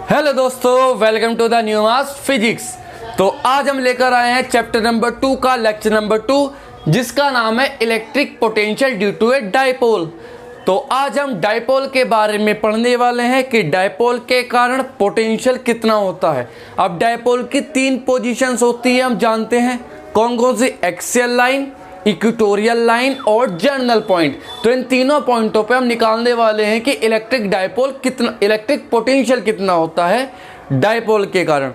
Hello दोस्तों, welcome to the new mass physics. तो आज हम लेकर आए हैं चैप्टर नंबर 2 का लेक्चर नंबर 2, जिसका नाम है electric potential due to a dipole. तो आज हम डाइपोल के बारे में पढ़ने वाले हैं कि डाइपोल के कारण पोटेंशियल कितना होता है। अब डाइपोल की 3 पोजीशंस होती है, हम जानते हैं कौन कौन सी, एक्सियल लाइन, इक्वेटोरियल लाइन और जर्नल पॉइंट। तो इन तीनों पॉइंटों पे हम निकालने वाले हैं कि इलेक्ट्रिक डाइपोल कितना, इलेक्ट्रिक पोटेंशियल कितना होता है डाइपोल के कारण।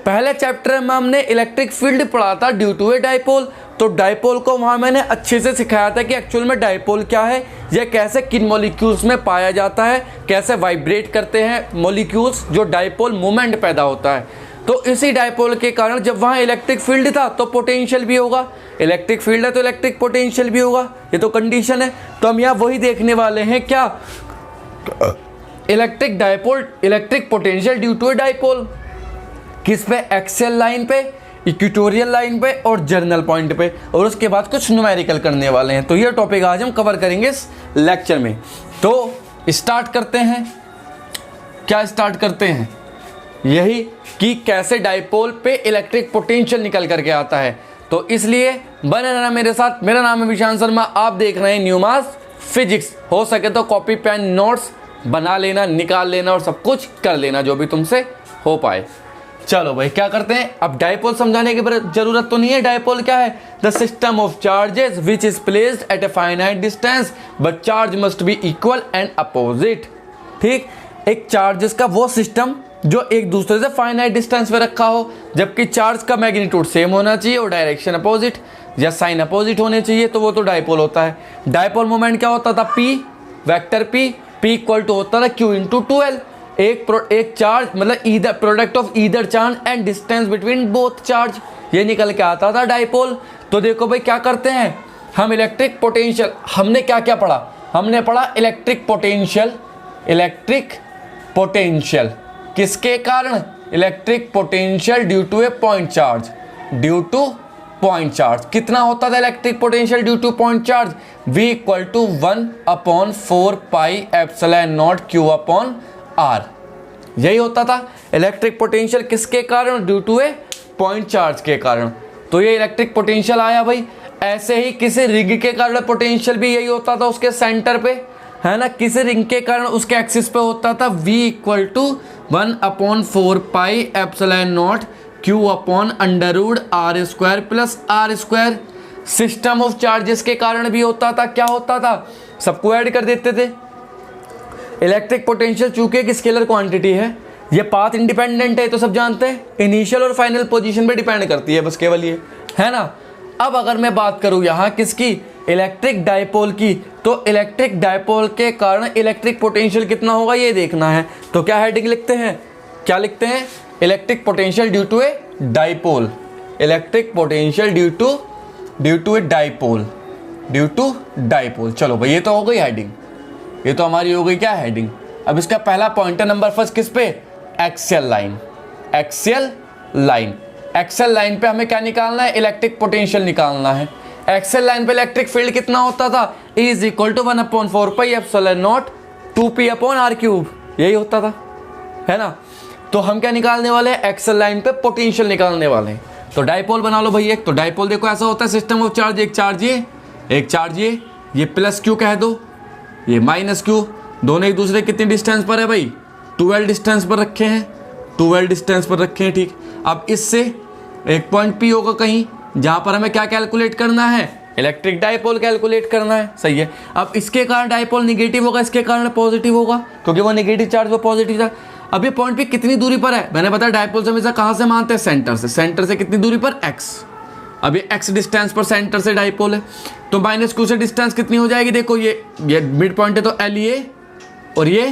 पहले चैप्टर में हमने इलेक्ट्रिक फील्ड पढ़ा था ड्यू टू ए डाइपोल। तो डाइपोल को वहाँ मैंने अच्छे से सिखाया था कि एक्चुअल में डाइपोल क्या है, यह कैसे किन मॉलिक्यूल्स में पाया जाता है, कैसे वाइब्रेट करते हैं मॉलिक्यूल्स, जो डाइपोल मोमेंट पैदा होता है। तो इसी डाइपोल के कारण जब वहाँ इलेक्ट्रिक फील्ड था तो पोटेंशियल भी होगा, इलेक्ट्रिक फील्ड है तो इलेक्ट्रिक पोटेंशियल भी होगा, ये तो कंडीशन है। तो हम यहाँ वही देखने वाले हैं, क्या electric dipole, electric potential due to a dipole, किस पे, एक्सियल लाइन पे, इक्वेटोरियल लाइन पे और जर्नल पॉइंट पे। और उसके बाद कुछ न्यूमेरिकल करने वाले हैं। तो ये टॉपिक आज हम कवर करेंगे इस लेक्चर में। तो स्टार्ट करते हैं। क्या स्टार्ट करते हैं? यही कि कैसे डाइपोल पे इलेक्ट्रिक पोटेंशियल निकल करके आता है। तो इसलिए बने रहना मेरे साथ। मेरा नाम है विशांत शर्मा, आप देख रहे हैं न्यू मास फिजिक्स। हो सके तो कॉपी पेन नोट्स बना लेना, निकाल लेना और सब कुछ कर लेना जो भी तुमसे हो पाए। चलो भाई, क्या करते हैं। अब डाइपोल समझाने की जरूरत तो नहीं है। डाइपोल क्या है? The system of charges which is placed at a finite distance but charge must be equal and opposite. ठीक, एक चार्जेस का वो सिस्टम जो एक दूसरे से फाइनाइट डिस्टेंस पे रखा हो, जबकि चार्ज का मैग्नीट्यूड सेम होना चाहिए और डायरेक्शन अपोजिट या साइन अपोजिट होने चाहिए, तो वो तो डाइपोल होता है। डाइपोल मोमेंट क्या होता था? P, vector P equal to होता था Q इंटू 2L। एक चार्ज मतलब either product of either charge and distance between both charge, ये निकल के आता था डाइपोल। तो देखो भाई, क्या करते हैं हम, इलेक्ट्रिक पोटेंशियल, हमने क्या क्या पढ़ा? हमने पढ़ा इलेक्ट्रिक पोटेंशियल। इलेक्ट्रिक पोटेंशियल किसके कारण? Electric potential due to a point charge. Due to point charge कितना होता था electric potential due to point charge? V equal to 1/4 pi epsilon not Q upon R। यही होता था इलेक्ट्रिक पोटेंशियल किसके कारण? Due to a point charge के कारण। तो ये इलेक्ट्रिक पोटेंशियल आया भाई। ऐसे ही किसी रिंग के कारण पोटेंशियल भी यही होता था, उसके सेंटर पे, है ना। किसी रिंग के कारण उसके एक्सिस पे होता था V equal to 1/4 pi epsilon not Q upon under root R square plus R square. System of charges के कारण भी होता था। क्या होता था? सबको ऐड कर देते थे। इलेक्ट्रिक पोटेंशियल चूंकि एक स्केलर क्वांटिटी है, ये पाथ इंडिपेंडेंट है, तो सब जानते हैं। इनिशियल और फाइनल पोजीशन पे डिपेंड करती है बस, केवल ये, है ना। अब अगर मैं बात करूँ यहाँ किसकी, इलेक्ट्रिक डाइपोल की, तो इलेक्ट्रिक डाइपोल के कारण इलेक्ट्रिक पोटेंशियल कितना होगा ये देखना है। तो क्या हेडिंग लिखते हैं? क्या लिखते हैं? Electric potential due to a dipole. Electric potential due to a dipole, due to dipole. चलो भाई, ये तो हो गई हेडिंग, ये तो हमारी हो गई क्या, हेडिंग। अब इसका पहला पॉइंटर नंबर फर्स्ट किस पे? Axial line. Axial line, axial line पे हमें क्या निकालना है? इलेक्ट्रिक पोटेंशियल निकालना है। एक्सियल लाइन पे इलेक्ट्रिक फील्ड कितना होता था? E is equal to 1/4 pi epsilon naught 2p upon R cube, यही होता था, है ना। तो हम क्या निकालने वाले हैं? एक्सियल लाइन पे पोटेंशियल निकालने वाले हैं। तो डाइपोल बना लो भाई एक। तो डाइपोल देखो ऐसा होता है, सिस्टम ऑफ चार्ज, एक चार्ज ये, एक चार्ज ये प्लस Q कह दो, ये माइनस Q, दोनों एक दूसरे कितनी डिस्टेंस पर है भाई? 2L डिस्टेंस पर रखे हैं, 2L डिस्टेंस पर रखे हैं। ठीक, अब इससे एक पॉइंट P होगा कहीं, जहां पर हमें क्या कैलकुलेट करना है? इलेक्ट्रिक डाइपोल कैलकुलेट करना है। सही है। अब इसके कारण डाइपोल निगेटिव होगा, इसके कारण पॉजिटिव होगा, क्योंकि वो निगेटिव चार्ज वो पॉजिटिव था। अब ये पॉइंट P कितनी दूरी पर है? मैंने बताया डाइपोल से हमेशा कहाँ से मानते हैं? सेंटर से। सेंटर से कितनी दूरी पर? x। अब ये x डिस्टेंस पर सेंटर से डाइपोल है, तो माइनस Q से डिस्टेंस कितनी हो जाएगी? देखो ये मिड पॉइंट है, तो L ये और ये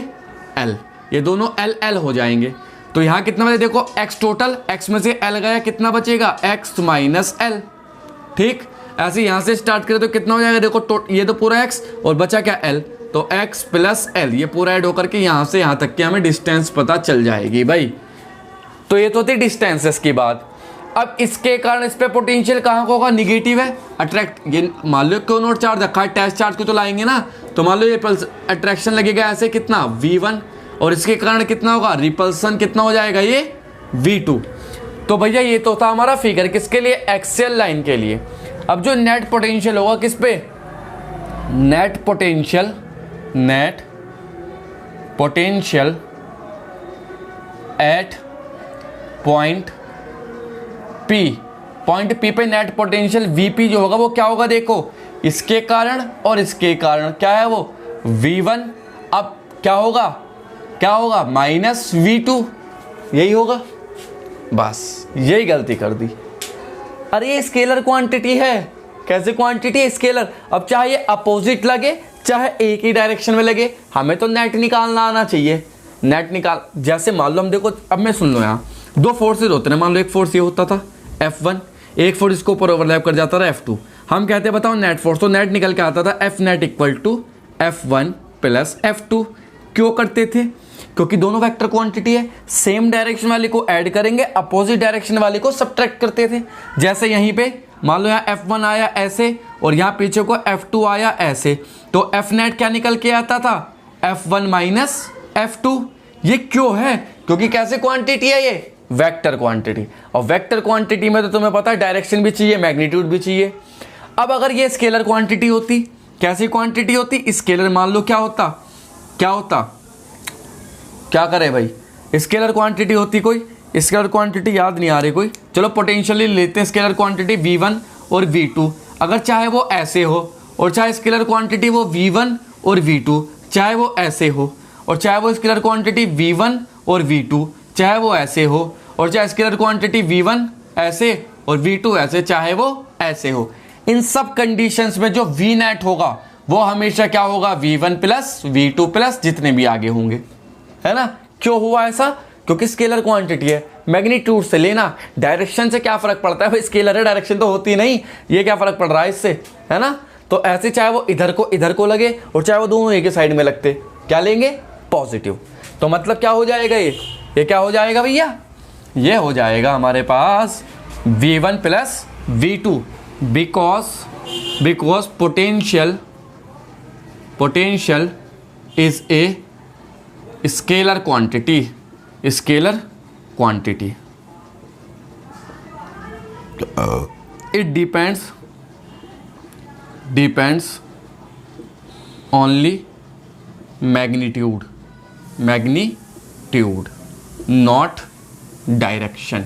L, ये दोनों L हो जाएंगे। तो यहाँ कितना बचे? देखो x टोटल, x में से L गया, कितना बचेगा? x minus L। ठीक, ऐसे यहाँ से स्टार्ट करें तो कितना हो जाएगा? देखो ये तो पूरा x और बचा क्या? L। तो x प्लस L, ये पूरा ऐड होकर के यहाँ से यहाँ तक की हमें डिस्टेंस पता चल जाएगी भाई। तो ये तो थी डिस्टेंसेस की बात। अब इसके कारण इस पे पोटेंशियल कहाँ को होगा? निगेटिव है। अट्रैक्ट, ये मान लो क्यों नोट चार्ज रखा है, टेस्ट चार्ज को तो लाएंगे ना, तो मान लो ये अट्रैक्शन लगेगा ऐसे, कितना? V1 और इसके कारण कितना होगा, रिपल्सन कितना हो जाएगा, ये V2। तो भैया ये तो था हमारा फिगर किसके लिए, एक्सियल लाइन के लिए। अब जो नेट पोटेंशियल होगा किस पे, net potential at point P पे नेट पोटेंशियल Vp जो होगा वो क्या होगा, देखो इसके कारण और इसके कारण क्या है वो V1, अब क्या होगा माइनस V2, यही होगा। बस यही गलती कर दी। अरे ये स्केलर क्वांटिटी है, कैसे क्वांटिटी है, स्केलर। अब चाहे ये अपोजिट लगे चाहे एक ही डायरेक्शन में लगे, हमें तो नेट निकालना आना चाहिए। नेट निकाल, जैसे मान लो हम देखो, अब मैं सुन लो, यहाँ दो फोर्सेज होते हैं, मान लो एक फोर्स ये होता था F1, एक फोर्स इसको ऊपर ओवरलैप कर जाता था F2। हम कहते हैं बताओ नेट फोर्स, तो नेट निकल के आता था F net equal to F1 plus F2। क्यों करते थे, क्योंकि दोनों वेक्टर क्वांटिटी है, सेम डायरेक्शन वाले को ऐड करेंगे, अपोजिट डायरेक्शन वाले को सबट्रैक्ट करते थे। जैसे यहीं पे मान लो यहाँ F1 आया ऐसे और यहाँ पीछे को F2 आया ऐसे, तो F नेट क्या निकल के आता था, F1 माइनस F2। ये क्यों है, क्योंकि कैसे क्वांटिटी है, ये वेक्टर क्वांटिटी, और वेक्टर क्वांटिटी में तो तुम्हें पता है डायरेक्शन भी चाहिए, मैग्नीट्यूड भी चाहिए। अब अगर ये स्केलर क्वांटिटी होती, कैसी क्वांटिटी होती, स्केलर मान लो क्या होता, क्या करे भाई, स्केलर क्वांटिटी होती, कोई स्केलर क्वांटिटी याद नहीं आ रही कोई, चलो पोटेंशियली लेते हैं स्केलर क्वांटिटी V1 और V2। अगर चाहे वो ऐसे हो और चाहे स्केलर क्वांटिटी वो V1 और V2, चाहे वो ऐसे हो और चाहे वो स्केलर क्वांटिटी V1 और V2, चाहे वो ऐसे हो और चाहे स्केलर क्वांटिटी V1 ऐसे और V2 ऐसे, चाहे वो ऐसे हो, इन सब कंडीशंस में जो V नेट होगा वो हमेशा क्या होगा, V1 प्लस V2 प्लस जितने भी आगे होंगे, है ना। क्यों हुआ ऐसा, क्योंकि स्केलर क्वांटिटी है, मैग्नीट्यूड से लेना, डायरेक्शन से क्या फर्क पड़ता है भाई, स्केलर है डायरेक्शन तो होती नहीं, ये क्या फर्क पड़ रहा है इससे, है ना। तो ऐसे चाहे वो इधर को लगे और चाहे वो दोनों एक ही साइड में लगते, क्या लेंगे, पॉजिटिव। तो मतलब क्या हो जाएगा, ये क्या हो जाएगा भैया, ये हो जाएगा हमारे पास V1 plus V2, because potential is a scalar quantity, it depends only magnitude not direction।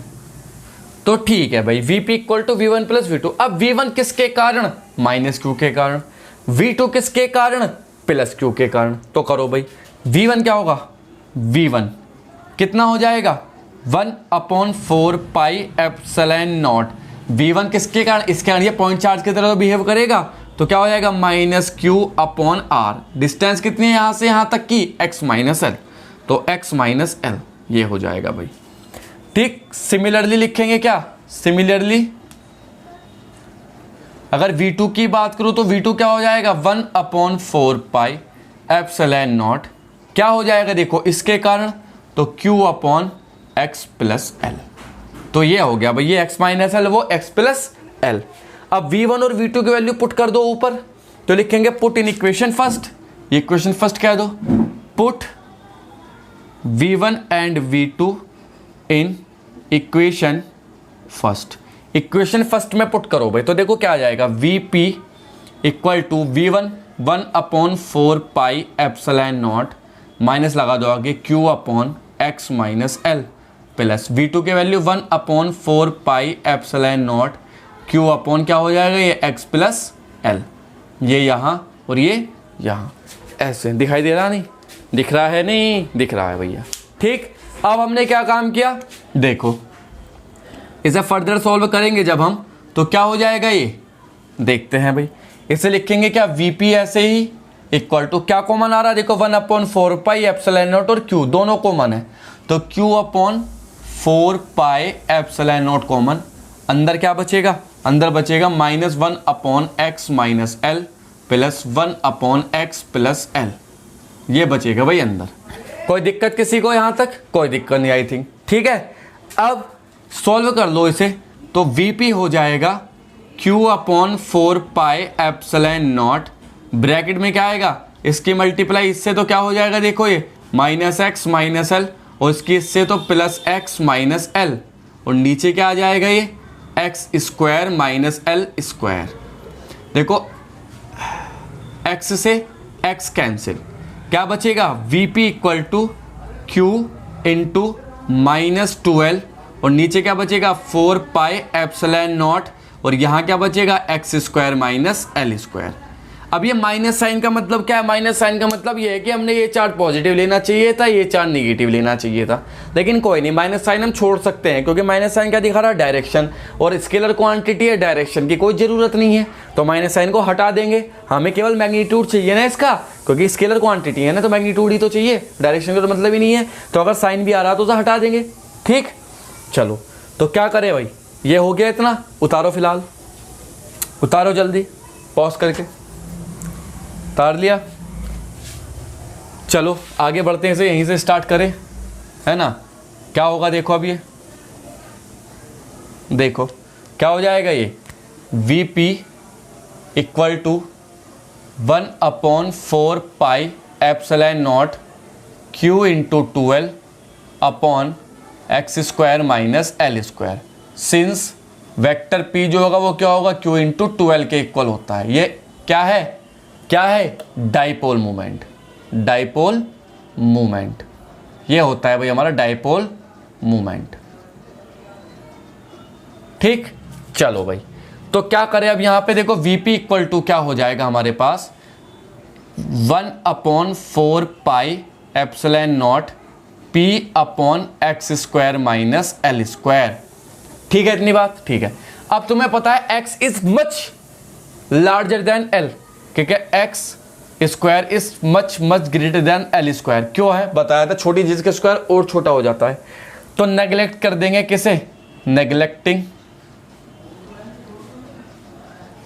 तो ठीक है भाई, Vp equal to V1 plus V2। अब V1 किसके कारण, माइनस Q के कारण, V2 किसके कारण, प्लस Q के कारण। तो करो भाई, V1 क्या होगा, V1 कितना हो जाएगा, 1/4 पाई एप्सिलॉन नॉट। V1 किसके कारण, इसके कारण ये पॉइंट चार्ज की तरह बिहेव करेगा, तो क्या हो जाएगा माइनस Q/R। डिस्टेंस कितनी है यहाँ से यहाँ तक की, x माइनस एल, तो x माइनस एल ये हो जाएगा भाई। ठीक, सिमिलरली लिखेंगे क्या, सिमिलरली अगर V2 की बात करूँ तो V2 क्या हो जाएगा, 1/4 पाई एप्सिलॉन नॉट, क्या हो जाएगा देखो इसके कारण, तो Q/x प्लस एल। तो ये हो गया भाई, ये x माइनस एल, वो x प्लस एल। अब V1 और V2 की वैल्यू पुट कर दो ऊपर, तो लिखेंगे put in equation first, equation first कह दो, put V1 and V2 in equation first. Equation first में पुट करो भाई, तो देखो क्या आ जाएगा, Vp equal to V1 1/4 pi epsilon naught, minus लगा दो आगे Q/x minus l, plus V2 की value 1/4 pi epsilon not, Q/ क्या हो जाएगा, ये x प्लस एल, ये यहाँ और ये यहाँ। ऐसे दिखाई दे रहा, नहीं दिख रहा है, नहीं दिख रहा है भैया। ठीक, अब हमने क्या काम किया, देखो इसे फर्दर सॉल्व करेंगे जब हम, तो क्या हो जाएगा ये, देखते हैं भाई। इसे लिखेंगे क्या, Vp ऐसे ही इक्वल टू, क्या कॉमन आ रहा है देखो, 1/4 पाई एप्सिलॉन नॉट और Q दोनों कॉमन है, तो Q/4 pi epsilon not common, अंदर क्या बचेगा, अंदर बचेगा -1/x minus l plus 1/x plus L, ये बचेगा भाई अंदर। कोई दिक्कत किसी को यहाँ तक, कोई दिक्कत नहीं आई थिंक, ठीक है। अब सॉल्व कर लो इसे, तो Vp हो जाएगा Q/4 pi epsilon not, bracket में क्या आएगा, इसकी मल्टीप्लाई इससे, तो क्या हो जाएगा देखो, ये माइनस एक्स माइनस एल, और इसकी इससे तो प्लस एक्स माइनस एल, और नीचे क्या आ जाएगा ये x square minus l square. देखो एक्स से एक्स कैंसिल, क्या बचेगा v p equal to q into minus 2l, और नीचे क्या बचेगा 4 पाई एप्सिलॉन नॉट, और यहाँ क्या बचेगा x square minus l square. अब ये माइनस साइन का मतलब क्या है? माइनस साइन का मतलब ये है कि हमने ये चार्ज पॉजिटिव लेना चाहिए था, ये चार्ज नेगेटिव लेना चाहिए था, लेकिन कोई नहीं, माइनस साइन हम छोड़ सकते हैं, क्योंकि माइनस साइन क्या दिखा रहा है? डायरेक्शन, और स्केलर क्वांटिटी है, डायरेक्शन की कोई ज़रूरत नहीं है, तो माइनस साइन को हटा देंगे। हमें केवल मैग्नीट्यूड चाहिए ना इसका, क्योंकि स्केलर क्वांटिटी है ना, तो मैग्नीट्यूड ही तो चाहिए, डायरेक्शन का तो मतलब ही नहीं है। तो अगर साइन भी आ रहा तो उसे हटा देंगे। ठीक, चलो तो क्या करें भाई, ये हो गया इतना, उतारो, फिलहाल उतारो जल्दी, पॉज करके उतार लिया। चलो आगे बढ़ते हैं, इसे यहीं से स्टार्ट करें, है ना। क्या होगा देखो, अब ये देखो क्या हो जाएगा, ये v p equal to 1/4 pi epsilon not q into 2l upon x square minus l square. Since vector p जो होगा वो क्या होगा, क्यू इंटू 2l के इक्वल होता है। ये क्या है, क्या है? डाइपोल मोमेंट, डाइपोल मोमेंट, ये होता है भाई हमारा डाइपोल मोमेंट। ठीक, चलो भाई, तो क्या करें अब यहाँ पे देखो, वीपी इक्वल टू क्या हो जाएगा हमारे पास 1/4 pi epsilon naught p upon x square minus l square. ठीक है, इतनी बात ठीक है। अब तुम्हें पता है X is much larger than L, क्योंकि X square is much much greater than L square. क्यों है? बताया था, छोटी चीज का स्क्वायर और छोटा हो जाता है। तो नेग्लेक्ट कर देंगे किसे? Neglecting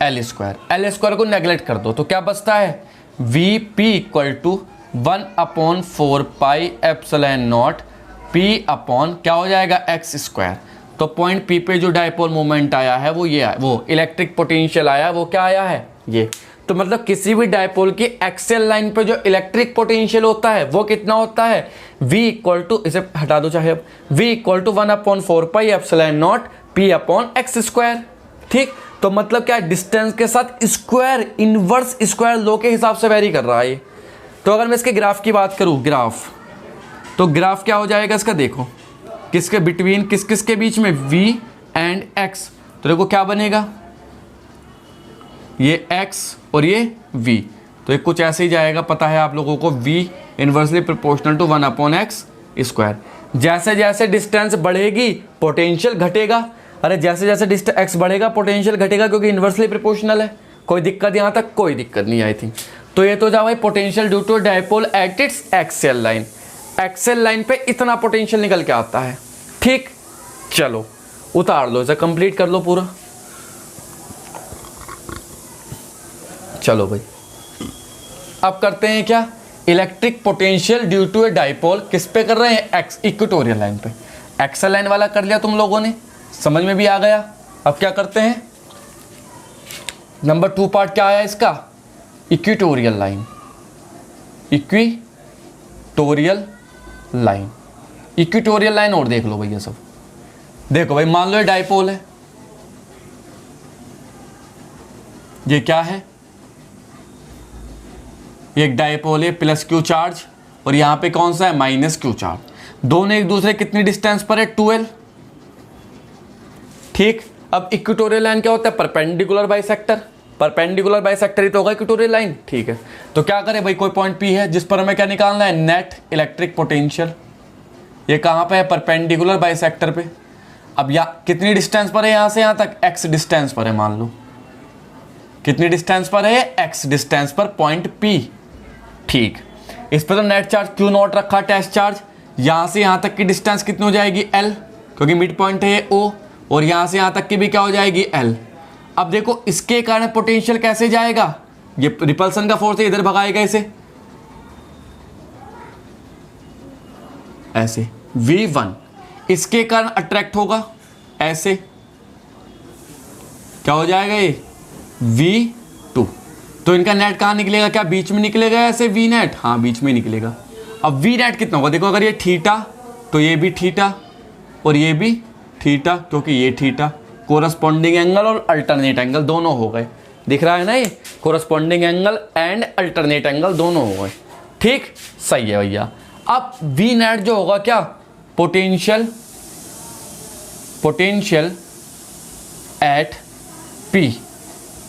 l square, l square को नेग्लेक्ट कर दो, तो क्या बचता है v p equal to 1/4 pi epsilon naught p upon क्या हो जाएगा एक्स स्क्वायर। तो पॉइंट पी पे जो डाइपोल मोमेंट आया है वो ये है, वो इलेक्ट्रिक पोटेंशियल आया, वो क्या आया है ये। तो मतलब किसी भी डाइपोल की एक्सियल लाइन पे जो इलेक्ट्रिक पोटेंशियल होता है वो कितना होता है, v इक्वल टू, इसे हटा दो चाहे, अब v equal to 1/4 pi epsilon naught p upon x square. ठीक, तो मतलब क्या, डिस्टेंस के साथ स्क्वायर, इनवर्स स्क्वायर लॉ के हिसाब से वेरी कर रहा है ये। तो अगर मैं इसके ग्राफ की बात करूं, ग्राफ, तो ग्राफ क्या हो जाएगा इसका, देखो किसके बिटवीन, किस किस के बीच में, v एंड x। तो देखो क्या बनेगा, ये x और ये v, तो ये कुछ ऐसे ही जाएगा, पता है आप लोगों को, v inversely proportional to 1/x square. जैसे जैसे डिस्टेंस बढ़ेगी पोटेंशियल घटेगा। अरे जैसे जैसे डिस्टेंस x बढ़ेगा पोटेंशियल घटेगा, क्योंकि इनवर्सली प्रोपोर्शनल है। कोई दिक्कत यहाँ तक? कोई दिक्कत नहीं आई थी। तो ये तो जा भाई potential due to dipole at its axial line, axial line पे इतना पोटेंशियल निकल के आता है। ठीक, चलो उतार लो इसे, कंप्लीट कर लो पूरा। चलो भाई, अब करते हैं क्या, electric potential due to a dipole. किस पे कर रहे हैं? एक्स इक्वेटोरियल लाइन पे। एक्सियल लाइन वाला कर लिया तुम लोगों ने, समझ में भी आ गया। अब क्या करते हैं, नंबर 2 पार्ट क्या आया इसका, equatorial line, equatorial line, equatorial line. और देख लो भैया सब, देखो भाई, मान लो ये डाइपोल है, ये क्या है, एक डाइपोल है, प्लस क्यू चार्ज, और यहां पे कौन सा है, माइनस क्यू चार्ज। दोनों एक दूसरे कितनी डिस्टेंस पर है, 2l। ठीक, अब इक्वेटोरियल लाइन क्या होता है, परपेंडिकुलर बाइसेक्टर, परपेंडिकुलर बाइसेक्टर ही तो होगा इक्वेटोरियल लाइन। ठीक है, तो क्या करें भाई, कोई पॉइंट P है जिस पर हमें क्या निकालना है, नेट इलेक्ट्रिक पोटेंशियल। ये कहां पे है, परपेंडिकुलर बाइसेक्टर पे। अब या कितनी डिस्टेंस पर है यहां से यहां तक, x डिस्टेंस पर है, मान लो कितनी डिस्टेंस पर है, x डिस्टेंस पर पॉइंट P। ठीक, इस पर तो नेट चार्ज Q नॉट रखा, टेस्ट चार्ज। यहां से यहां तक की डिस्टेंस कितनी हो जाएगी, L, क्योंकि मिड पॉइंट है O, और यहां से यहां तक की भी क्या हो जाएगी, L। अब देखो इसके कारण पोटेंशियल कैसे जाएगा, ये रिपल्सन का फोर्स है, इधर भगाएगा इसे, ऐसे V1, इसके कारण अट्रैक्ट होगा, ऐसे क्या हो जाएगा ये V2। तो इनका नेट कहाँ निकलेगा, क्या बीच में निकलेगा ऐसे V नेट, हाँ बीच में निकलेगा। अब वी नेट कितना होगा, देखो अगर ये थीटा तो ये भी थीटा और ये भी थीटा, क्योंकि ये थीटा कोरस्पॉन्डिंग एंगल और अल्टरनेट एंगल दोनों हो गए, दिख रहा है ना, ये corresponding angle and alternate angle दोनों हो गए। ठीक, सही है भैया। अब वी नेट जो होगा क्या, पोटेंशियल एट पी,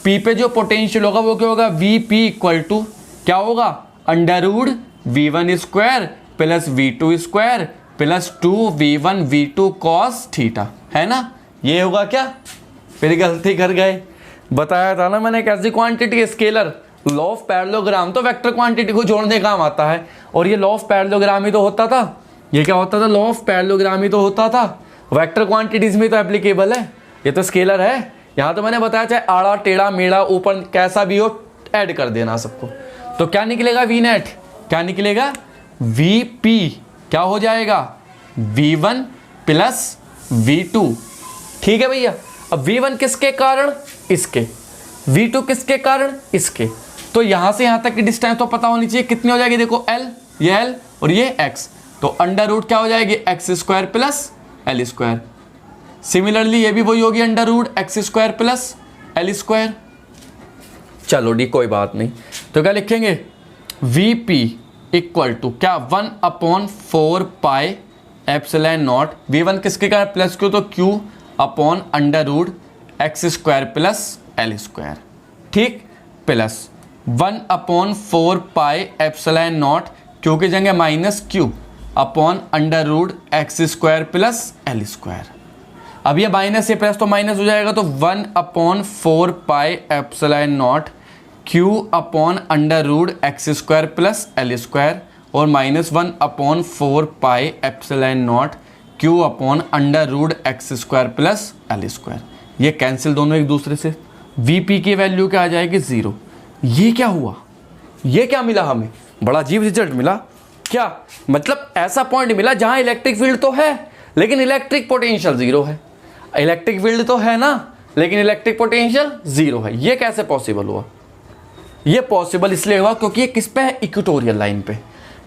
पी पे जो पोटेंशियल होगा वो क्या होगा, वी पी इक्वल टू क्या होगा, under root v one square plus v two square plus 2v1 v2 cos theta, है ना। ये होगा क्या, फिर गलती कर गए, बताया था ना मैंने कैसी quantity, scalar. Law of parallelogram तो वेक्टर क्वांटिटी को जोड़ने काम आता है, और ये लॉ ऑफ पैरेललोग्राम ही तो होता था, ये क्या होता था, लॉ ऑफ पैरेललोग्राम ही तो होता था, वेक्टर क्वांटिटीज में तो एप्लीकेबल है, ये तो स्केलर है। यहाँ तो मैंने बताया चाहे आड़ा टेढ़ा मेढ़ा ऊपर कैसा भी हो ऐड कर देना सबको। तो क्या निकलेगा वी नेट, क्या निकलेगा, वी पी क्या हो जाएगा, v1 प्लस v2। ठीक है भैया। अब v1 किसके कारण, इसके, v2 किसके कारण, इसके। तो यहां से यहां तक की डिस्टेंस तो पता होनी चाहिए, कितनी हो जाएगी, देखो l, ये l और ये x, तो अंडर रूट क्या हो जाएगी, x square plus L square. Similarly ये भी वही होगी, under root x square plus L square. चलो डी, कोई बात नहीं। तो क्या लिखेंगे, वी पी इक्वल टू क्या, 1/4 पाई एप्सिलॉन नॉट, v1 किसके कारण प्लस क्यू, तो q upon under root x square plus L square. ठीक, plus 1/4 pi epsilon not, Q की जगह minus Q upon under root x square plus L square. अब ये minus से plus तो माइनस हो जाएगा, तो 1/4 pi epsilon not q upon under root x square plus L square, और minus 1/4 pi epsilon not q upon under root x square plus L square. ये cancel दोनों एक दूसरे से, vp की वैल्यू क्या आ जाएगी, 0। ये क्या हुआ, ये क्या मिला हमें, बड़ा अजीब रिजल्ट मिला। क्या मतलब, ऐसा पॉइंट मिला जहां इलेक्ट्रिक फील्ड तो है लेकिन इलेक्ट्रिक पोटेंशियल 0 है। इलेक्ट्रिक फील्ड तो है ना, लेकिन इलेक्ट्रिक पोटेंशियल 0 है। ये कैसे पॉसिबल हुआ, ये पॉसिबल इसलिए हुआ क्योंकि ये किस पे है, इक्वेटोरियल लाइन पे।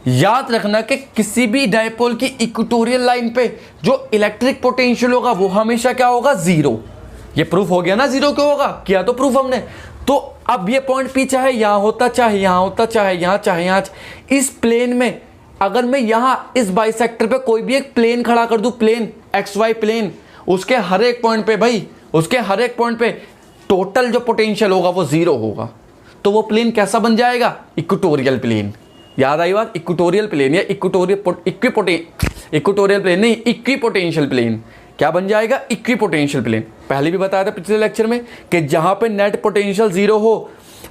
याद रखना कि किसी भी डायपोल की इक्वेटोरियल लाइन पे जो इलेक्ट्रिक पोटेंशियल होगा वो हमेशा क्या होगा, 0। ये प्रूफ हो गया ना, 0 क्यों होगा, किया तो प्रूफ हमने। तो अब ये पॉइंट पी चाहे यहां होता, चाहे यहां होता, चाहे यहां, चाहे यहां, इस प्लेन में अगर मैं यहां इस बाइसेक्टर पे कोई भी एक प्लेन खड़ा कर दूं, प्लेन XY प्लेन, उसके हर एक पॉइंट पे भाई, उसके हर एक पॉइंट पे टोटल जो पोटेंशियल होगा वो 0 होगा। तो वो प्लेन कैसा बन जाएगा, इक्वेटोरियल प्लेन। याद आई बात, इक्वेटोरियल प्लेन या इक्वेटोरियल प्लेन नहीं, इक्विपोटेंशियल प्लेन। क्या बन जाएगा, इक्विपोटेंशियल प्लेन। पहले भी बताया था पिछले लेक्चर में कि जहां पे नेट पोटेंशियल 0 हो,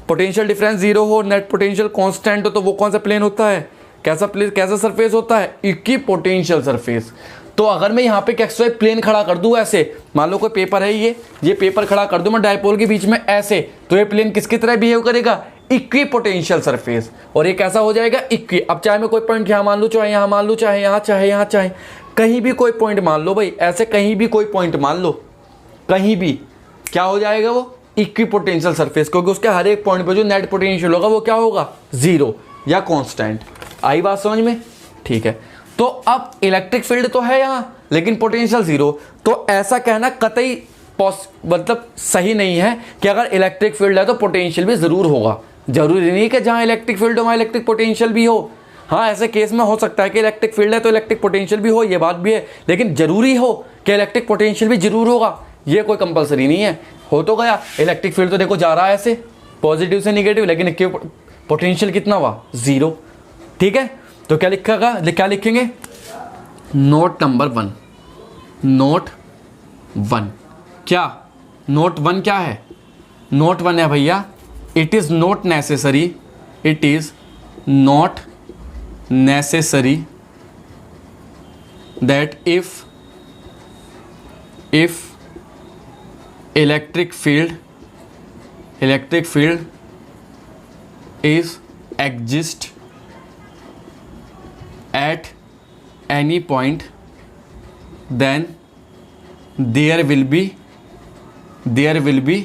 पोटेंशियल डिफरेंस 0 हो, नेट पोटेंशियल कांस्टेंट हो, तो वो कौन सा प्लेन होता है, कैसा प्लेन, कैसा सरफेस होता है, इक्विपोटेंशियल सरफेस। तो अगर मैं यहाँ पे XY प्लेन खड़ा कर दूं ऐसे, मान लो कोई पेपर है, ये पेपर खड़ा कर दूं मैं डायपोल के बीच में ऐसे, तो ये प्लेन किसकी तरह बिहेव करेगा, इक्विपोटेंशियल सरफेस। और ये कैसा हो जाएगा, इक्वी। अब चाहे मैं कोई पॉइंट यहाँ मान लूँ, चाहे यहाँ मान लूँ, चाहे यहाँ, चाहे यहाँ, चाहे कहीं भी कोई पॉइंट मान लो भाई, ऐसे कहीं भी कोई पॉइंट मान लो, कहीं भी, क्या हो जाएगा वो, इक्विपोटेंशियल सरफेस, क्योंकि उसके हर एक पॉइंट पे जो नेट पोटेंशियल होगा वो क्या होगा, 0 या कांस्टेंट। आई बात समझ में, ठीक है। तो अब इलेक्ट्रिक फील्ड तो है यहाँ लेकिन पोटेंशियल 0, तो ऐसा कहना कतई मतलब सही नहीं है कि अगर इलेक्ट्रिक फील्ड है तो पोटेंशियल भी जरूर होगा। जरूरी नहीं कि जहाँ इलेक्ट्रिक फील्ड हो वहाँ इलेक्ट्रिक पोटेंशियल भी हो। हाँ, ऐसे केस में हो सकता है कि इलेक्ट्रिक फील्ड है तो इलेक्ट्रिक पोटेंशियल भी हो, ये बात भी है, लेकिन जरूरी हो कि इलेक्ट्रिक पोटेंशियल भी जरूर होगा, ये कोई कंपलसरी नहीं है। हो तो गया, इलेक्ट्रिक फील्ड तो देखो जा रहा है ऐसे पॉजिटिव से निगेटिव, लेकिन पोटेंशियल कितना हुआ, 0। ठीक है, तो क्या लिखेगा, क्या लिखेंगे, नोट नंबर 1, नोट 1 क्या, नोट 1 क्या है, नोट 1 है भैया, it is not necessary, it is not necessary that if electric field is exist at any point, then there will be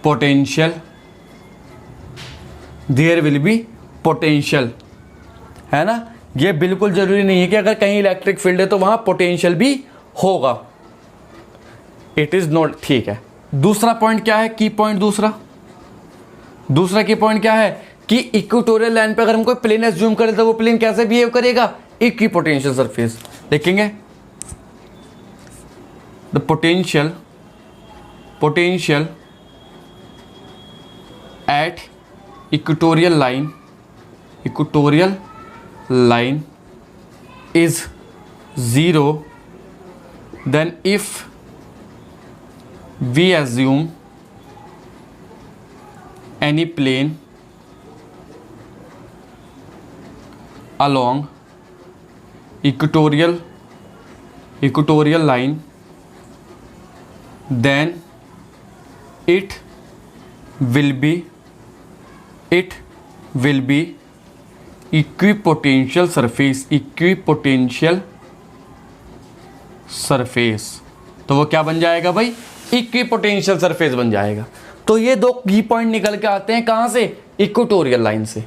potential potential, है ना। ये बिल्कुल ज़रूरी नहीं है कि अगर कहीं इलेक्ट्रिक फील्ड है तो वहाँ पोटेंशियल भी होगा, इट इज़ नॉट, ठीक है। दूसरा पॉइंट क्या है, की पॉइंट, दूसरा की पॉइंट क्या है कि इक्वेटोरियल लाइन पे अगर हम कोई प्लेन एज्यूम करें तो वो प्लेन कैसे बिहेव करेगा, इक्विपोटेंशियल सरफेस। लिखेंगे the potential at equatorial line is 0 then if we assume any plane along equatorial line, then it will be equipotential surface। तो वो क्या बन जाएगा भाई, इक्विपोटेंशियल सरफेस बन जाएगा। तो ये दो की पॉइंट निकल के आते हैं कहाँ से, इक्वेटोरियल लाइन से।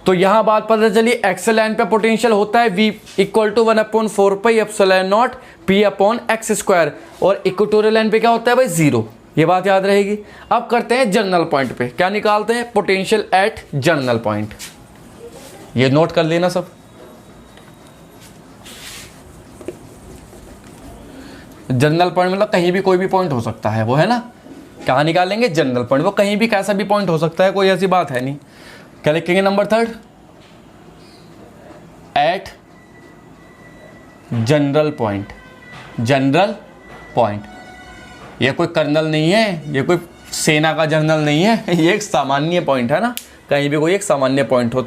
तो यहाँ बात पता चली, एक्स लाइन पे पोटेंशियल होता है V = 1/4πε0 P/x², और इक्वेटोरियल लाइन पे क्या होता है भाई, 0। ये बात याद रहेगी। अब करते हैं जर्नल पॉइंट पे, क्या निकालते हैं, पोटेंशियल एट जर्नल पॉइंट। ये नोट कर लेना सब। जनरल पॉइंट मतलब कहीं भी कोई भी पॉइंट हो सकता है वो, है ना। कहाँ निकालेंगे, जनरल पॉइंट, वो कहीं भी कैसा भी पॉइंट हो सकता है, कोई ऐसी बात है नहीं। क्या लिखेंगे, नंबर 3 एट जनरल पॉइंट। ये कोई कर्नल नहीं है, ये कोई सेना का जनरल नहीं है, ये एक सामान्य पॉइंट है ना, कहीं भी कोई एक सामान्य पॉइंट हो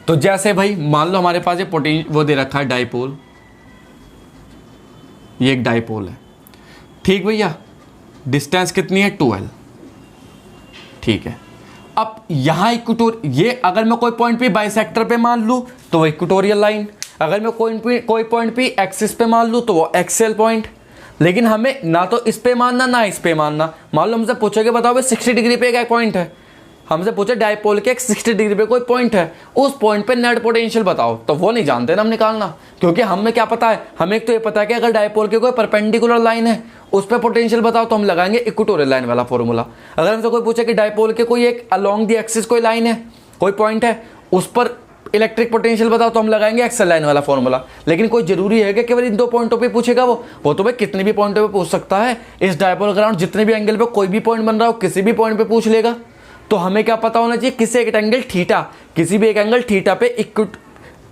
तो जैसे भाई मान लो हमारे पास ये वो दे रखा है डाइपोल, ये एक डाइपोल है, ठीक भैया, डिस्टेंस कितनी है 12, ठीक है। अब यहाँ ये अगर मैं कोई पॉइंट पे बाइसेक्टर पे मान लूँ तो वो इक्वेटोरियल लाइन, अगर मैं कोई पॉइंट पे एक्सिस पे मान लूँ तो वो एक्सियल पॉइंट। लेकिन हमें ना तो इस पे मानना ना इस पे मानना। मान लो हमसे पूछोगे बताओ भाई 60 डिग्री पे एक पॉइंट है, हमसे पूछे डाइपोल के 60 डिग्री पे कोई पॉइंट है, उस पॉइंट पे नेट पोटेंशियल बताओ, तो वो नहीं जानते ना हम निकालना, क्योंकि हमें क्या पता है, हमें एक तो ये पता है कि अगर डाइपोल के कोई परपेंडिकुलर लाइन है उस पर पोटेंशियल बताओ तो हम लगाएंगे इक्वेटोरियल लाइन वाला फॉर्मूला। अगर हमसे कोई पूछे कि डाइपोल के कोई एक अलोंग दी एक्सिस कोई लाइन है, कोई पॉइंट है, उस पर इलेक्ट्रिक पोटेंशियल बताओ तो हम लगाएंगे एक्सल लाइन वाला फॉर्मूला। लेकिन कोई जरूरी है कि केवल इन दो पॉइंटों पे पूछेगा वो तो भाई कितने भी पॉइंटों पे पूछ सकता है। इस डाइपोल ग्राउंड जितने भी एंगल पे कोई भी पॉइंट बन रहा हो किसी भी पॉइंट पे पूछ लेगा। तो हमें क्या पता होना चाहिए, किसी एक एंगल थीटा, किसी भी एक एंगल थीटा पे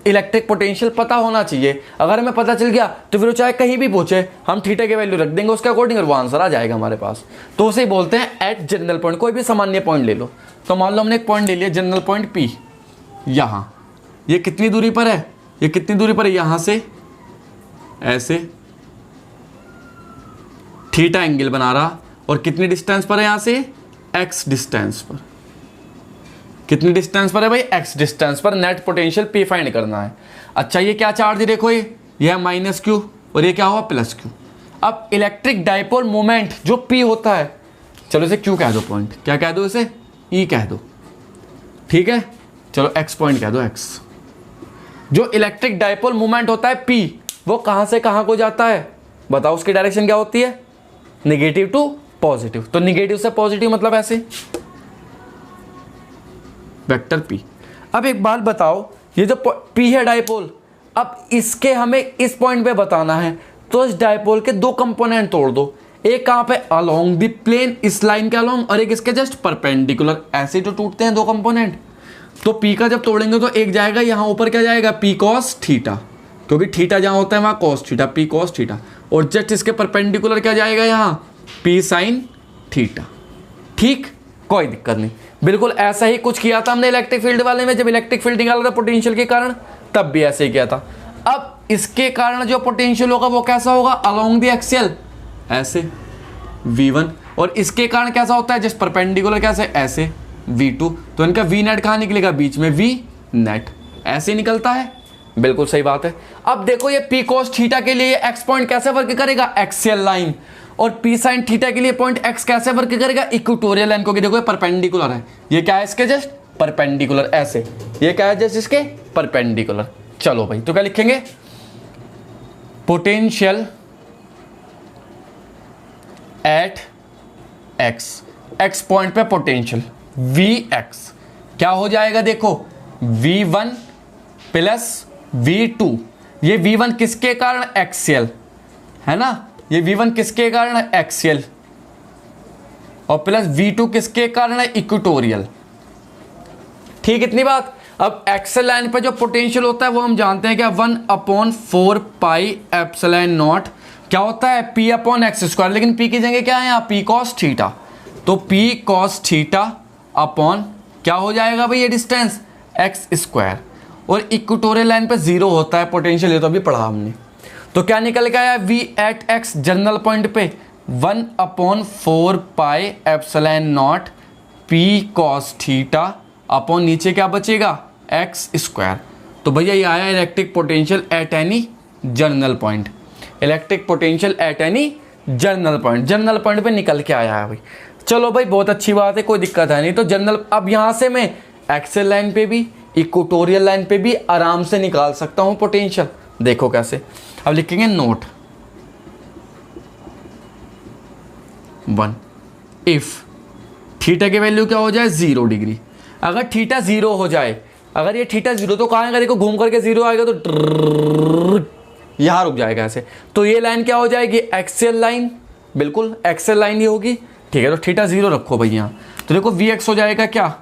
इलेक्ट्रिक पोटेंशियल पता होना चाहिए। अगर हमें पता चल गया तो फिर चाहे कहीं भी पूछे हम थीटा की वैल्यू रख देंगे उसके अकॉर्डिंग और वो आंसर आ जाएगा हमारे पास। तो उसे बोलते हैं एट जनरल पॉइंट। कोई भी सामान्य पॉइंट ले लो, तो मान लो हमने एक पॉइंट ले लिया जनरल पॉइंट P, यहाँ ये कितनी दूरी पर है, ये कितनी दूरी पर है, यहाँ से ऐसे थीटा एंगल बना रहा, और कितनी डिस्टेंस पर है, यहाँ से x डिस्टेंस पर। कितनी डिस्टेंस पर है भाई, x डिस्टेंस पर नेट पोटेंशियल P फाइंड करना है। अच्छा ये क्या चार्ज है, देखो ये है -q और ये क्या हुआ +q। अब इलेक्ट्रिक डाइपोल मोमेंट जो P होता है, चलो इसे q कह दो, पॉइंट क्या कह दो, इसे E कह दो, ठीक है। चलो x पॉइंट कह दो, x। जो इलेक्ट्रिक डाइपोल मोमेंट होता है P, वो कहां से कहां को जाता है बताओ, उसकी डायरेक्शन क्या होती है, नेगेटिव टू पॉजिटिव। तो नेगेटिव से पॉजिटिव मतलब ऐसे वेक्टर P। अब एक बात बताओ, ये जो P है डाइपोल, अब इसके हमें इस पॉइंट पे बताना है, तो इस डाइपोल के दो कंपोनेंट तोड़ दो, एक कहां पे अलोंग द प्लेन, इस लाइन के अलोंग, और एक इसके जस्ट परपेंडिकुलर। ऐसे जो टूटते हैं दो कंपोनेंट, तो P का जब तोड़ेंगे तो एक जाएगा यहाँ ऊपर, क्या जाएगा P cos थीटा, क्योंकि थीटा जहां होता है वहां cos theta, P cos theta, और जस्ट इसके परपेंडिकुलर क्या जाएगा यहाँ P sin थीटा। ठीक, कोई दिक्कत नहीं। बिल्कुल ऐसा ही कुछ किया था हमने इलेक्ट्रिक फील्ड वाले में, जब इलेक्ट्रिक फील्ड निकाला था पोटेंशियल के कारण, तब भी ऐसे ही किया था। अब इसके कारण जो पोटेंशियल होगा वो कैसा होगा, अलोंग द एक्सियल ऐसे V1, और इसके कारण कैसा होता है जस्ट परपेंडिकुलर, कैसे ऐसे V2। तो इनका V नेट कहाँ निकलेगा, बीच में V नेट, ऐसे निकलता है। बिल्कुल सही बात है। अब देखो ये P cos थीटा के लिए x पॉइंट कैसे वर्क करेगा, एक्सियल लाइन, और P sin थीटा के लिए पॉइंट x कैसे वर्क करेगा, इक्वेटोरियल लाइन, क्योंकि देखो ये परपेंडिकुलर है, ये क्या है इसके जस्ट परपेंडिकुलर, ऐसे, ये क्या है जस्ट इसके परपेंडिकुलर। चलो भाई, तो क्या लिखेंगे, potential at x, x point पे पोटेंशियल वी एक्स क्या हो जाएगा, देखो V1 प्लस V2, ये V1 किसके कारण एक्सियल है ना, ये V1 किसके कारण एक्सियल, और प्लस V2 किसके कारण है इक्वेटोरियल। ठीक, इतनी बात। अब एक्सेल लाइन पर जो पोटेंशियल होता है वो हम जानते हैं क्या, 1/4 पाई एप्सिलॉन नॉट क्या होता है, P अपॉन एक्स स्क्वायर, लेकिन P की जगह क्या है यहाँ, P कॉस थीटा, तो P कॉस थीटा अपॉन क्या हो जाएगा भाई, ये डिस्टेंस एक्स स्क्वायर, और इक्वेटोरियल लाइन पे 0 होता है पोटेंशियल, ये तो अभी पढ़ा हमने। तो क्या निकल के आया, V at x general point पे 1/4 pi epsilon naught P cos theta upon नीचे क्या बचेगा, एक्स स्क्वायर। तो भैया ये आया electric potential at any general point, electric potential at any general point, general point पे निकल के आया है भाई। चलो भाई, बहुत अच्छी बात है, कोई दिक्कत है नहीं। तो जर्नल, अब यहां से मैं एक्सेल लाइन पे भी इक्वेटोरियल लाइन पे भी आराम से निकाल सकता हूं पोटेंशियल। देखो कैसे, अब लिखेंगे नोट 1 इफ थीटा की वैल्यू क्या हो जाए 0 डिग्री। अगर थीटा 0 हो जाए, अगर ये थीटा 0 तो कहाँ आएगा, देखो घूम करके 0 आएगा तो यहां रुक जाएगा ऐसे, तो ये लाइन क्या हो जाएगी, एक्सेल लाइन, बिल्कुल एक्सेल लाइन ही होगी। ठीक है, तो थीटा 0 रखो भाई यहाँ, तो देखो वी एक्स हो जाएगा क्या,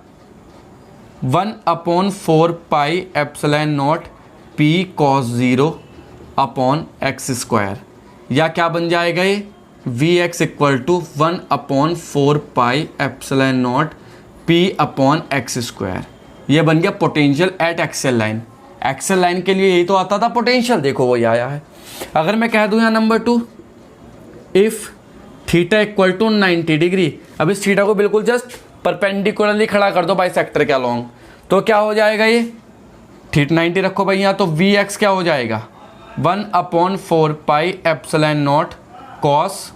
1/4 pi epsilon naught P cos 0 upon x square, या क्या बन जाएगा ये, v x equal to 1/4 pi epsilon naught P upon x square. ये बन गया potential at axial line. Axial line के लिए यही तो आता था पोटेंशियल, देखो वही आया है। अगर मैं कह दूं यहाँ number 2, if theta equal to 90 degree, अब इस थीटा को बिल्कुल जस्ट परपेंडिकुलरली खड़ा कर दो बाइसेक्टर के अलोंग, तो क्या हो जाएगा ये, थीटा 90 रखो भाई यहाँ, तो वी एक्स क्या हो जाएगा, 1/4 pi epsilon not cos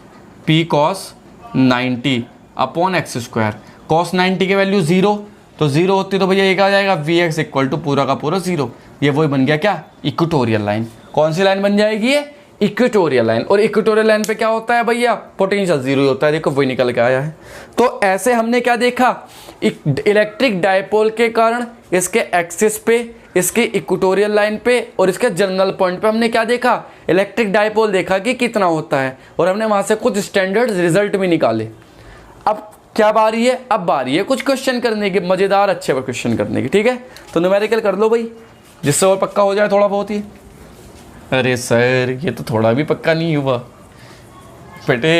P cos 90 upon x square. Cos 90 की वैल्यू 0, तो 0 होती तो भैया ये क्या आ जाएगा, वी एक्स इक्वल टू पूरा का पूरा 0। ये वही बन गया क्या, इक्वेटोरियल लाइन। कौन सी लाइन बन जाएगी ये, इक्वेटोरियल लाइन। और इक्वेटोरियल लाइन पे क्या होता है भैया, पोटेंशियल 0 ही होता है, देखो वही निकल के आया है। तो ऐसे हमने क्या देखा, इलेक्ट्रिक डायपोल के कारण इसके एक्सिस पे, इसके इक्वेटोरियल लाइन पे और इसके जर्नल पॉइंट पे हमने क्या देखा, इलेक्ट्रिक डायपोल देखा कि कितना होता है, और हमने वहां से कुछ स्टैंडर्ड रिजल्ट भी निकाले। अब क्या बारी है, अब बारी है कुछ क्वेश्चन करने की, मजेदार अच्छे क्वेश्चन करने की। ठीक है, तो न्यूमेरिकल कर लो भाई, जिससे और पक्का हो जाए थोड़ा बहुत ही। अरे सर ये तो थोड़ा भी पक्का नहीं हुआ बेटे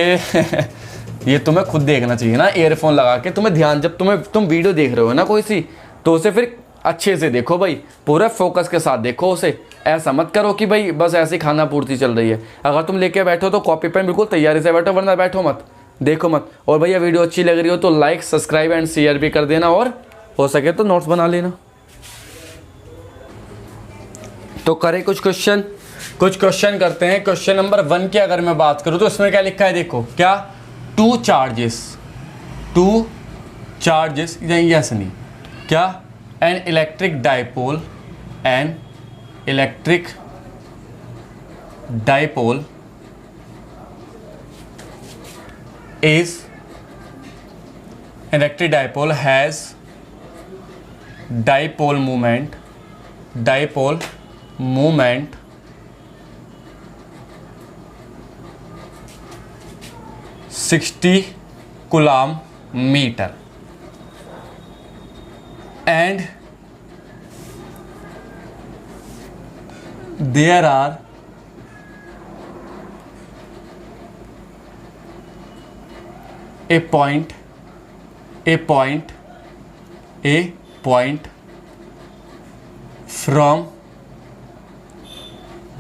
ये तुम्हें खुद देखना चाहिए ना, ईयरफोन लगा के, तुम्हें ध्यान, जब तुम वीडियो देख रहे हो ना कोई सी, तो उसे फिर अच्छे से देखो भाई, पूरा फोकस के साथ देखो उसे। ऐसा मत करो कि भाई बस ऐसे खाना पूर्ति चल रही है। अगर तुम लेके बैठो तो कॉपी पेन बिल्कुल तैयारी से बैठो, वरना बैठो मत, देखो मत। और भैया वीडियो अच्छी लग रही हो तो लाइक, सब्सक्राइब एंड शेयर भी कर देना, और हो सके तो नोट्स बना लेना। तो करें कुछ क्वेश्चन करते हैं। क्वेश्चन नंबर 1 की अगर मैं बात करूं तो इसमें क्या लिखा है, देखो क्या, टू चार्जेस नहीं, यस नहीं, क्या, an electric dipole electric dipole has dipole moment 60 coulomb meter, and there are a point from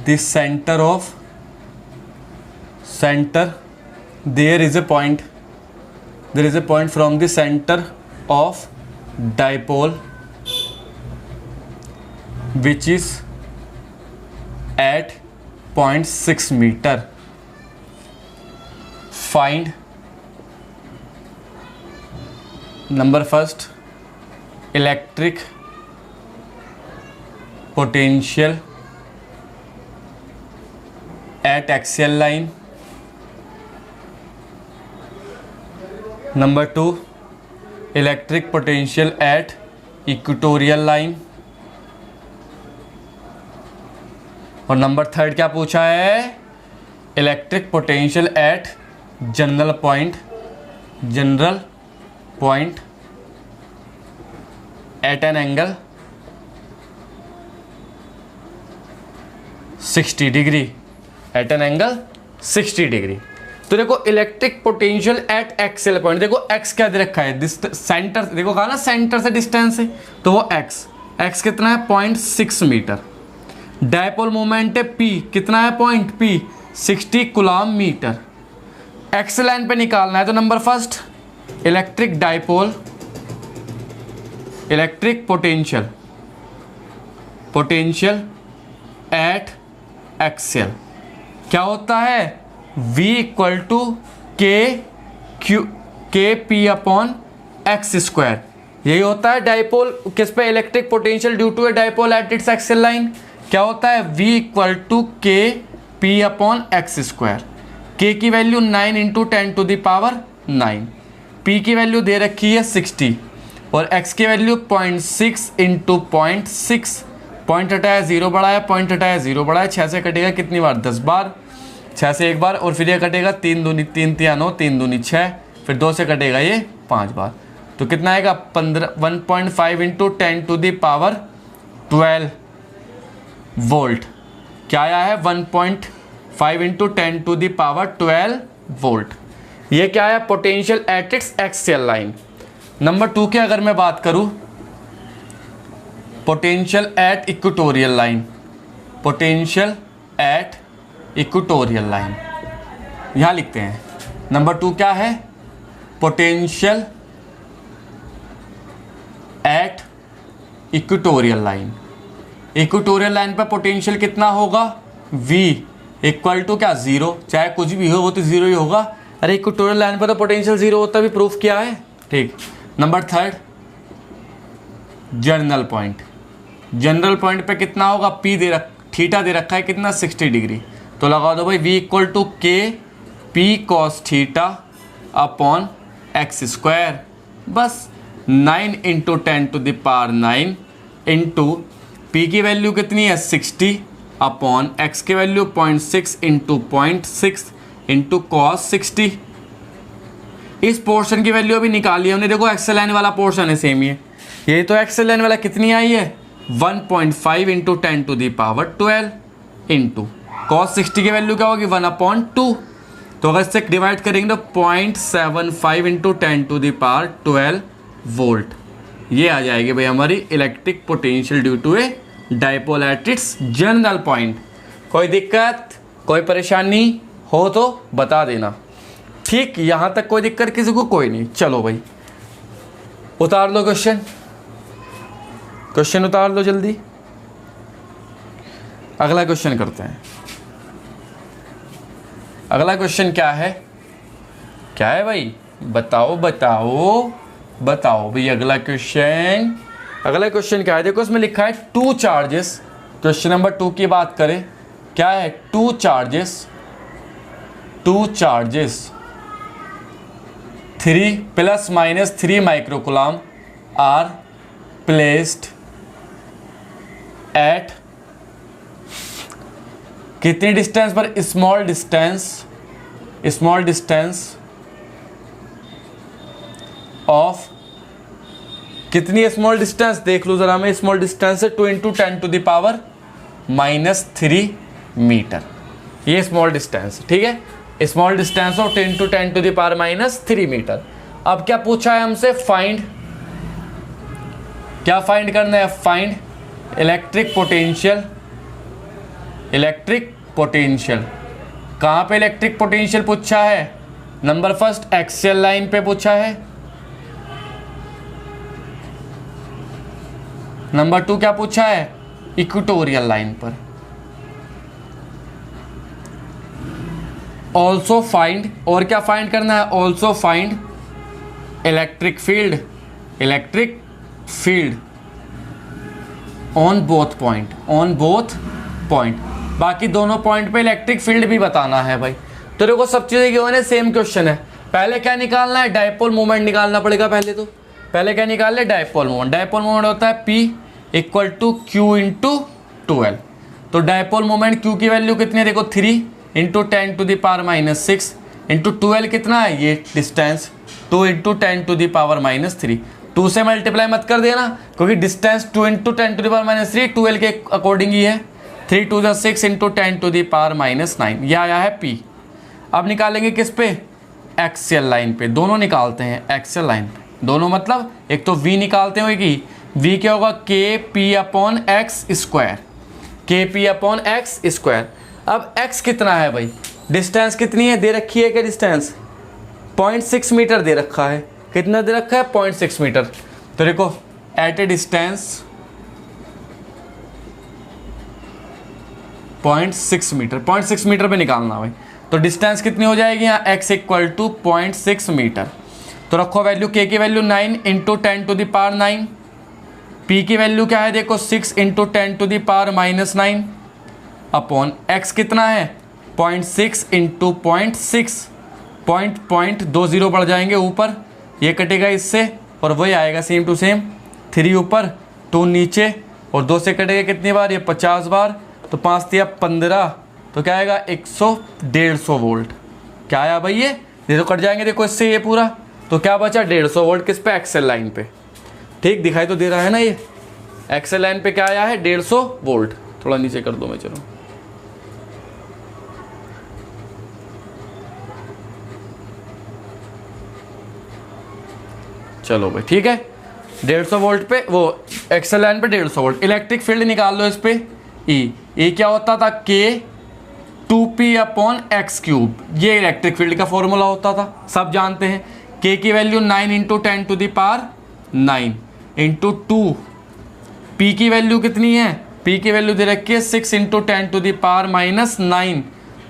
the center, there is a point from the center of dipole which is at 0.6 meter. Find number first electric potential at axial line. Number 2 electric potential at equatorial line. और number 3 क्या पूछा है? Electric potential at general point at an angle 60 degree, at an angle 60 degree. तो देखो electric potential at axial point, देखो x क्या दे रखा है, सेंटर, देखो कहा ना सेंटर से डिस्टेंस है, तो वो एक्स कितना है 0.6 मीटर। डायपोल मोमेंट है पी, कितना है point p 60 coulomb meter. X line पे निकालना है, तो number first electric dipole, electric potential at axial क्या होता है? V equal to k p upon x square. यही होता है डायपोल किस पे? Electric potential due to a dipole at its axial line क्या होता है? V equal to k p upon x square. K की value 9 into 10 to the power 9, p की वैल्यू दे रखी है 60 और एक्स की वैल्यू 0.6 इंटू 0.6। पॉइंट हटाया 0 बढ़ाया, पॉइंट हटाया 0 बढ़ाया, 6 से कटेगा कितनी बार? 10 बार, 6 से 1 बार, और फिर ये कटेगा 3 दूनी 3 तिया 9, 3 दूनी 6, फिर 2 से कटेगा ये 5 बार। तो कितना आएगा? 1.5 into 10 to the power 12 volt. क्या आया है? 1.5 into 10 to the power 12 volt. ये क्या है? Potential at its axial line. Number 2 की अगर मैं बात करूं, potential at equatorial line, potential at equatorial line यहां लिखते हैं। नंबर 2 क्या है? Potential at equatorial line. Equatorial line पर पोटेंशियल कितना होगा? V इक्वल टू क्या? 0, चाहे कुछ भी हो वो तो 0 ही होगा। अरे इक्वेटोरियल लाइन पर तो पोटेंशियल 0 होता भी प्रूफ किया है, ठीक। नंबर 3 जनरल पॉइंट पे कितना होगा? थीटा दे रखा है कितना? 60 डिग्री। तो लगा दो भाई V equal to k p cos theta upon x square. बस 9 into 10 to the power 9 into p की वैल्यू कितनी है? 60 अपॉन एक्स की वैल्यू 0.6 इंटू 0.6 इंटू कॉस 60। इस पोर्शन की वैल्यू अभी निकाली हमने, देखो एक्सेल लाइन वाला पोर्शन है सेम ही है। ये तो एक्सेल लाइन वाला कितनी आई है? 1.5 into 10 to the power 12 into cos 60 की वैल्यू क्या होगी? 1/2। तो अगर इससे डिवाइड करेंगे तो 0.75 into 10 to the power 12 volt. ये आ जाएगी भाई हमारी electric potential due to a dipole at its general point. कोई दिक्कत, कोई परेशानी हो तो बता देना, ठीक। यहाँ तक कोई दिक्कत किसी को? कोई नहीं। चलो भाई उतार लो क्वेश्चन उतार लो जल्दी। अगला क्वेश्चन करते हैं। अगला क्वेश्चन क्या है? क्या है भाई? बताओ भाई अगला क्वेश्चन क्या है? देखो इसमें लिखा है 2 चार्जेस। क्वेश्चन नंबर 2 की बात करें, क्या है? 2 charges 3 ± 3 microcoulomb are placed at कितनी डिस्टेंस पर? स्मॉल डिस्टेंस ऑफ कितनी स्मॉल डिस्टेंस? देख लो जरा, मैं स्मॉल डिस्टेंस है 2 into 10 to the power -3 meter. ये स्मॉल डिस्टेंस, ठीक है। Small distance of 10 to 10 to the power -3 meter. अब क्या पूछा है हमसे? क्या फाइंड करना है? Find electric potential. कहाँ पे इलेक्ट्रिक पोटेंशियल पूछा है? नंबर फर्स्ट एक्सियल लाइन पे पूछा है। नंबर 2 क्या पूछा है? इक्वेटोरियल लाइन पर। ऑल्सो फाइंड, और क्या फाइंड करना है? Also find electric field on both point, बाकी दोनों पॉइंट पे इलेक्ट्रिक फील्ड भी बताना है भाई। तो देखो सब चीज़ें गिवन है, सेम क्वेश्चन है। पहले क्या निकालना है, डायपोल मोमेंट निकालना पड़ेगा। पहले क्या निकाल ले, डायपोल मोमेंट। डायपोल मोमेंट होता है P equal to Q into 12। तो डायपोल मोमेंट Q की वैल्यू कितनी है, देखो 3 into 10 to the power -6 into 12 कितना है, ये distance 2 into 10 to the power -3। 2 से मल्टीप्लाई मत कर देना क्योंकि distance 2 into 10 to the power -3 12 के अकॉर्डिंग ही है। 3 to the 6 into 10 to the power -9, यह आया है P। अब निकालेंगे किस पे, एक्सियल लाइन पे। दोनों निकालते हैं एक्सियल लाइन पे, दोनों मतलब एक तो V निकालते हैं कि V क्या होगा, KP/x², KP/x²। अब x कितना है भाई, डिस्टेंस कितनी है दे रखी है, क्या डिस्टेंस 0.6 मीटर दे रखा है। कितना दे रखा है, 0.6 मीटर। तो देखो at a distance 0.6 meter, 0.6 meter पे निकालना भाई। तो डिस्टेंस कितनी हो जाएगी यहाँ, x इक्वल टू 0.6 मीटर। तो रखो वैल्यू, k की value 9 into 10 to the power 9, p की वैल्यू क्या है देखो 6 into 10 to the power -9 upon x कितना है 0.6 इंटू 0.6, पॉइंट 20 बढ़ जाएंगे ऊपर, ये कटेगा इससे और वही आएगा सेम टू सेम। 3 ऊपर 2 नीचे और 2 से कटेगा कितनी बार, ये 50 बार। तो 5 दिया 15, तो क्या आएगा 150 वोल्ट। क्या आया भाई, ये तो कट जाएंगे देखो इससे ये पूरा। तो क्या बचा 150 वोल्ट किस पे, एक्सेल लाइन पे। ठीक दिखाई तो दे रहा है ना, ये एक्सेल लाइन पे क्या आया है 150 वोल्ट। थोड़ा नीचे कर दो मैं, चलो चलो भाई ठीक है। 150 वोल्ट पे वो एक्सेल लाइन पे 150 वोल्ट। इलेक्ट्रिक फील्ड निकाल लो इस पे, ई क्या होता था, K 2P/x³। ये इलेक्ट्रिक फील्ड का फॉर्मूला होता था, सब जानते हैं। K की value 9 into 10 to the power 9 into 2। P की वैल्यू कितनी है, P की वैल्यू दे रखी है 6 इंटू 10 टू द पावर -9।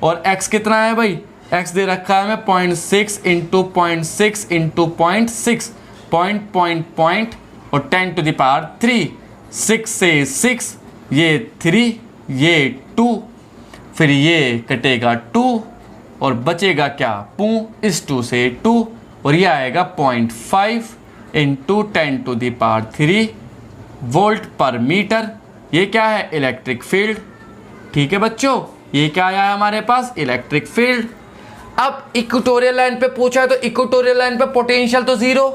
और x कितना है भाई, x दे रखा है हमें 0.6 इंटू 0.6 इंटू 0.6, पॉइंट और 10 टू द पावर 3। 6 से 6, ये 3, ये 2, फिर ये कटेगा 2 और बचेगा क्या, इस 2 से 2 और ये आएगा 0.5 into 10 to the power 3 volt per meter. ये क्या है, इलेक्ट्रिक फील्ड। ठीक है बच्चों, ये क्या आया है हमारे पास, इलेक्ट्रिक फील्ड। अब इक्वेटोरियल लाइन पे पूछा है तो इक्वेटोरियल लाइन पे पोटेंशियल तो 0,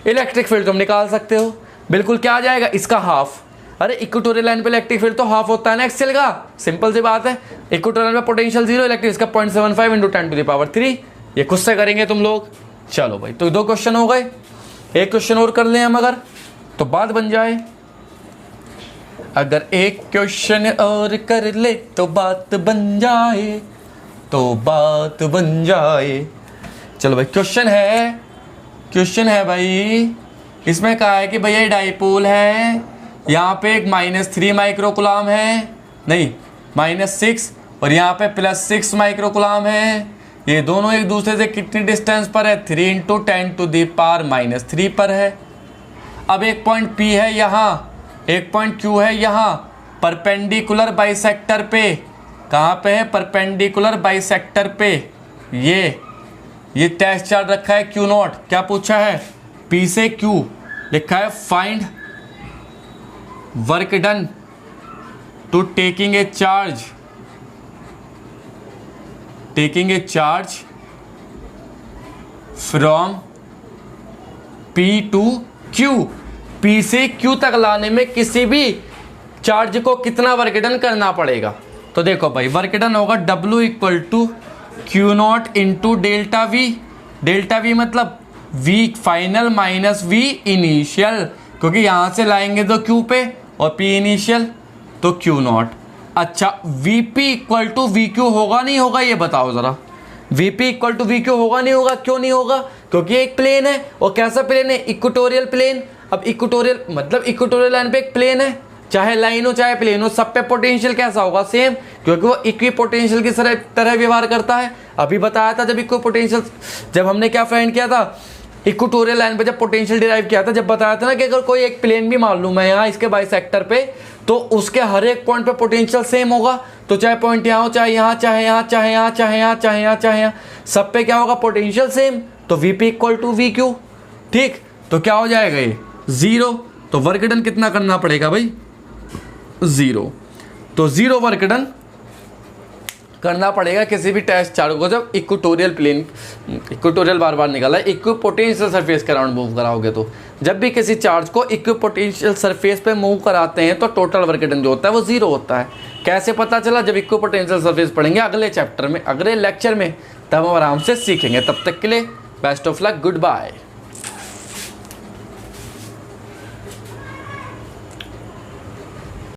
इलेक्ट्रिक फील्ड तुम निकाल सकते हो। बिल्कुल क्या आ जाएगा, इसका हाफ। अरे इक्वेटोरियल लाइन पे इलेक्ट्रिक फील्ड तो हाफ होता है ना एक्सेल का, सिंपल सी बात है। इक्वेटोरियल में पोटेंशियल 0, इलेक्ट्रिक इसका 0.75 इंटू 10 टू द पावर 3। ये खुद से करेंगे तुम लोग। चलो भाई, तो 2 क्वेश्चन हो गए, एक क्वेश्चन और कर लें हम अगर, तो बात बन जाए। अगर एक क्वेश्चन और कर ले तो बात बन जाए, तो बात बन जाए। चलो भाई, क्वेश्चन है भाई, इसमें कहा है कि भैया ये डाइपोल है, यहाँ पे एक -3 माइक्रोकुलाम है, नहीं -6, और यहाँ पे +6 माइक्रोकुलाम है। ये दोनों एक दूसरे से कितनी डिस्टेंस पर है, 3 इंटू 10 टू द पावर -3 पर है। अब एक पॉइंट P है यहाँ, एक पॉइंट Q है यहाँ, परपेंडिकुलर बाइसेक्टर पे। कहाँ पे है, परपेंडिकुलर बाइसेक्टर पे। ये टेस्ट चार्ट रखा है Q0। क्या पूछा है, P से Q लिखा है, find work done to taking a charge from P to Q। P से Q तक लाने में किसी भी चार्ज को कितना वर्क डन करना पड़ेगा। तो देखो भाई, वर्क डन होगा W equal to Q0 into delta V। Delta V मतलब V final minus V initial, क्योंकि यहाँ से लाएंगे तो Q पे और P इनिशियल, तो Q0। अच्छा, VP इक्वल टू VQ होगा नहीं होगा, ये बताओ ज़रा। VP इक्वल टू VQ होगा नहीं होगा, क्यों नहीं होगा, क्योंकि एक प्लेन है। और कैसा प्लेन है, इक्वेटोरियल प्लेन। अब इक्वेटोरियल मतलब इक्वेटोरियल लाइन पे एक प्लेन है, चाहे लाइन हो चाहे प्लेन हो, सब पे पोटेंशियल कैसा होगा, सेम, क्योंकि वो इक्वी पोटेंशियल की तरह व्यवहार करता है। अभी बताया था जब इक्वी पोटेंशियल, जब हमने क्या फाइंड किया था, इक्वेटोरियल लाइन पे जब पोटेंशियल डिराइव किया था, जब बताया था ना कि अगर कोई एक प्लेन भी मान लूँ मैं यहाँ इसके बाइसेक्टर पे, तो उसके हर एक पॉइंट पे पोटेंशियल सेम होगा। तो चाहे पॉइंट यहाँ हो, चाहे यहाँ, चाहे यहाँ, चाहे यहाँ, चाहे यहाँ, चाहे यहाँ, चाहे यहाँ, सब पे क्या होगा, पोटेंशियल सेम। तो Vp equal to V Q. ठीक, तो क्या हो जाएगा ये 0। तो वर्क डन कितना करना पड़ेगा भाई, 0। तो 0 वर्क डन करना पड़ेगा किसी भी टेस्ट चार्ज को जब इक्वेटोरियल प्लेन, इक्वेटोरियल बार बार निकाला है, इक्विपोटेंशियल सरफेस के अराउंड मूव कराओगे तो जब भी किसी चार्ज को इक्विपोटेंशियल सरफेस पे मूव कराते हैं तो टोटल वर्क डन जो होता है वो 0 होता है। कैसे पता चला, जब इक्विपोटेंशियल सरफेस पढ़ेंगे अगले चैप्टर में, अगले लेक्चर में, तब हम आराम से सीखेंगे। तब तक के लिए best of luck, good bye.